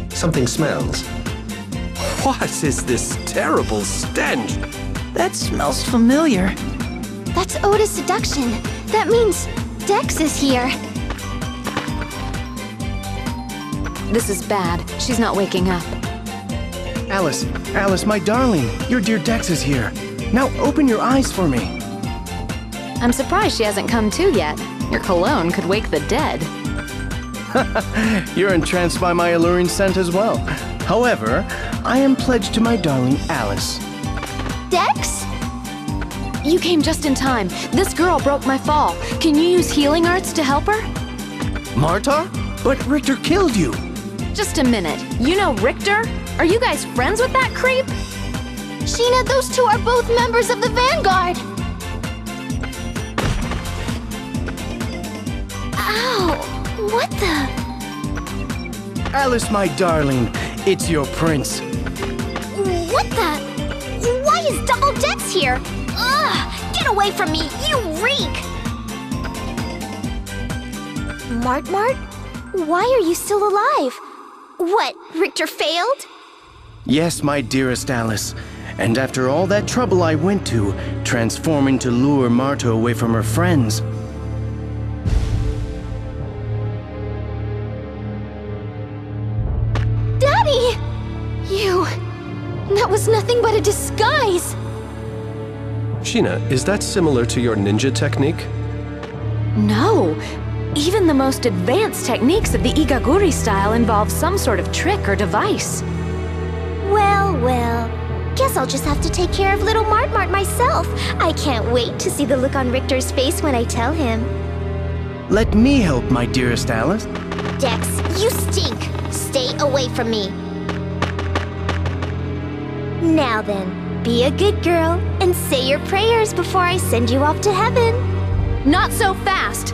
Something smells. What is this terrible stench? That smells familiar. That's Eau De Seduction. That means Dex is here. This is bad. She's not waking up. Alice, my darling, your dear Dex is here. Now open your eyes for me. I'm surprised she hasn't come to yet. Your cologne could wake the dead. You're entranced by my alluring scent as well. However, I am pledged to my darling Alice. Dex? You came just in time. This girl broke my fall. Can you use healing arts to help her? Marta? But Richter killed you. Just a minute. You know Richter? Are you guys friends with that creep? Sheena, those two are both members of the Vanguard. Ow! What the? Alice, my darling, it's your prince. What the? Why is Double Dex here? Ugh! Get away from me, you reek! Mart? Why are you still alive? What, Richter failed? Yes, my dearest Alice. And after all that trouble I went to, transforming to lure Marta away from her friends. Daddy! That was nothing but a disguise! Sheena, is that similar to your ninja technique? No. Even the most advanced techniques of the Igaguri style involve some sort of trick or device. Well. Guess I'll just have to take care of little Mart myself. I can't wait to see the look on Richter's face when I tell him. Let me help, my dearest Alice. Dex, you stink! Stay away from me. Now then, be a good girl and say your prayers before I send you off to heaven. Not so fast!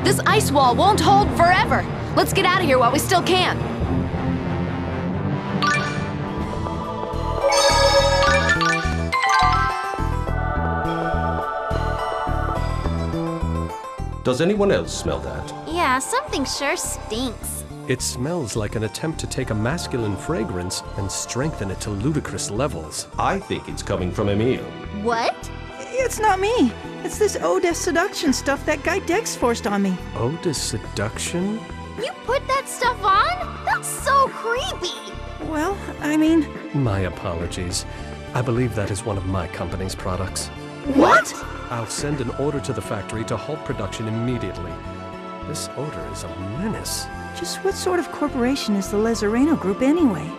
This ice wall won't hold forever. Let's get out of here while we still can. Does anyone else smell that? Yeah, something sure stinks. It smells like an attempt to take a masculine fragrance and strengthen it to ludicrous levels. I think it's coming from Emil. What? It's not me. It's this Eau De Seduction stuff that guy Dex forced on me. Eau De Seduction? You put that stuff on? That's so creepy! Well, I mean... My apologies. I believe that is one of my company's products. What? I'll send an order to the factory to halt production immediately. This odor is a menace. Just what sort of corporation is the Lazareno Group anyway?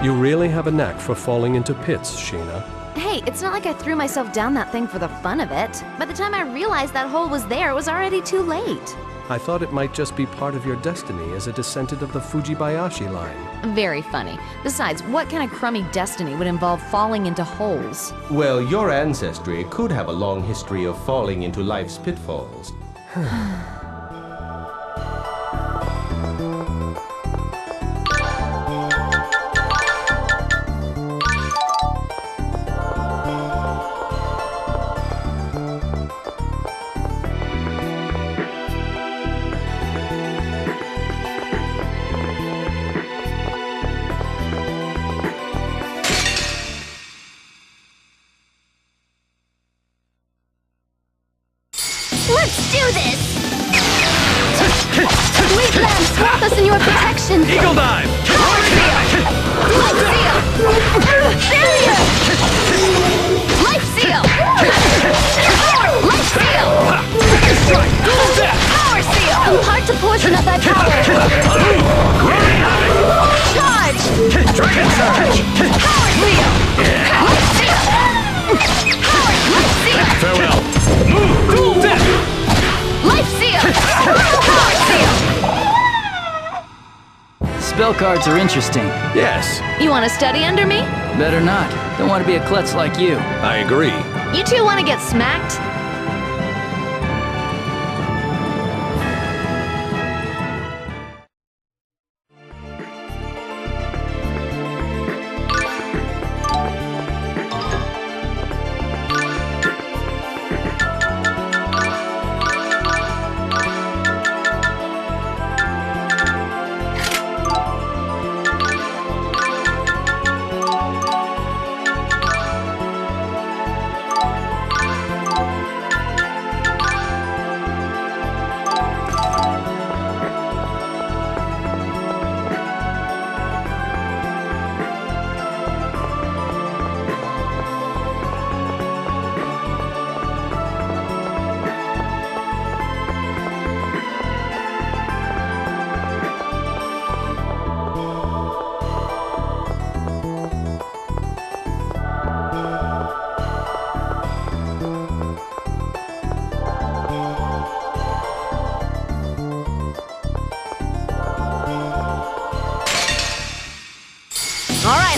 You really have a knack for falling into pits, Sheena. Hey, it's not like I threw myself down that thing for the fun of it. By the time I realized that hole was there, it was already too late. I thought it might just be part of your destiny as a descendant of the Fujibayashi line. Very funny. Besides, what kind of crummy destiny would involve falling into holes? Well, your ancestry could have a long history of falling into life's pitfalls. Let's do this! Sweet lamb, swap us in your protection! Eagle dive! Power seal! Light seal! Barrier! Listen up, that power! Charge! Dragon Surge! Power Seal! Power Seal! Power Seal! Farewell! Dual Death! Life Seal! Power Seal! Spell cards are interesting. Yes, You want to study under me? Better not. Don't want to be a klutz like you. I agree. You two want to get smacked?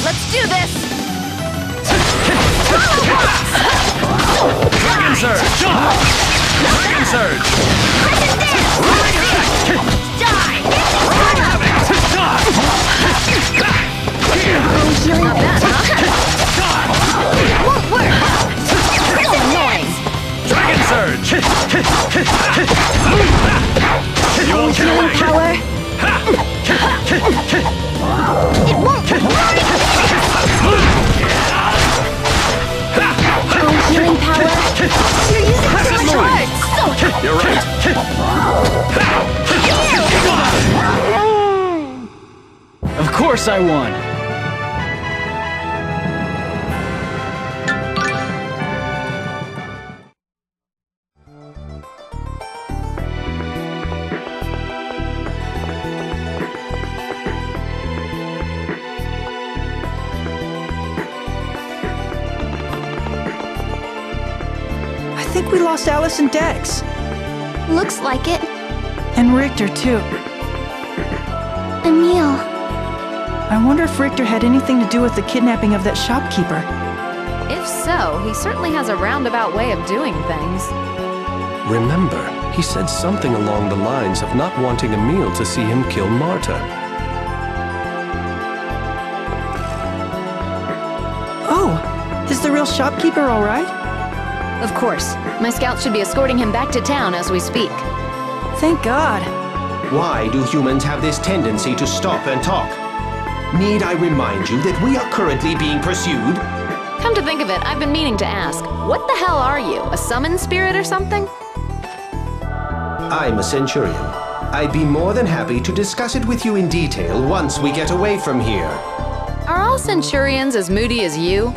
Let's do this! Dragon Surge! Dragon Surge! Die! Healing! Not bad, huh? Won't work! It's annoying! Dragon Surge! You won't get away! Power! It won't work! Healing power! You're using too much heart! So You're right! Of course I won. I think we lost Alice and Dex. Looks like it. And Richter, too. Emil. I wonder if Richter had anything to do with the kidnapping of that shopkeeper. if so, he certainly has a roundabout way of doing things. Remember, he said something along the lines of not wanting Emil to see him kill Marta. Oh, is the real shopkeeper all right? Of course. My scouts should be escorting him back to town as we speak. Thank God. Why do humans have this tendency to stop and talk? Need I remind you that we are currently being pursued? Come to think of it, I've been meaning to ask. What the hell are you? A summon spirit or something? I'm a Centurion. I'd be more than happy to discuss it with you in detail once we get away from here. Are all Centurions as moody as you?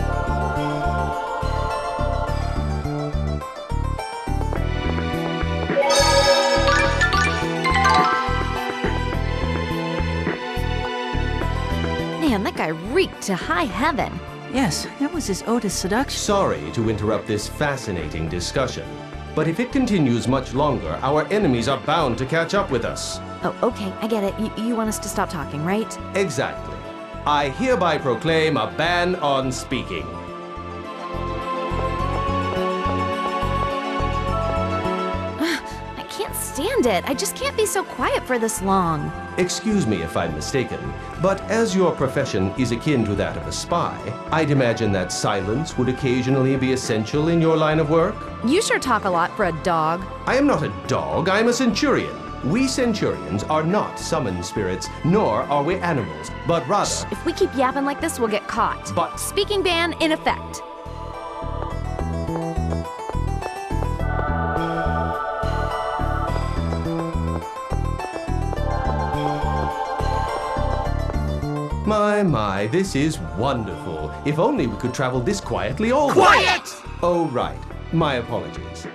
Man, that guy reeked to high heaven. Yes, that was his Eau De Seduction. Sorry to interrupt this fascinating discussion, but if it continues much longer, our enemies are bound to catch up with us. Oh, okay, I get it. You want us to stop talking, right? Exactly. I hereby proclaim a ban on speaking. I can't stand it. I just can't be so quiet for this long. Excuse me if I'm mistaken, but as your profession is akin to that of a spy, I'd imagine that silence would occasionally be essential in your line of work? You sure talk a lot for a dog. I am not a dog, I am a Centurion. We Centurions are not summoned spirits, nor are we animals, but rather... If we keep yapping like this, we'll get caught. But... Speaking ban in effect. My, this is wonderful. If only we could travel this quietly all... Quiet! Oh, right. My apologies.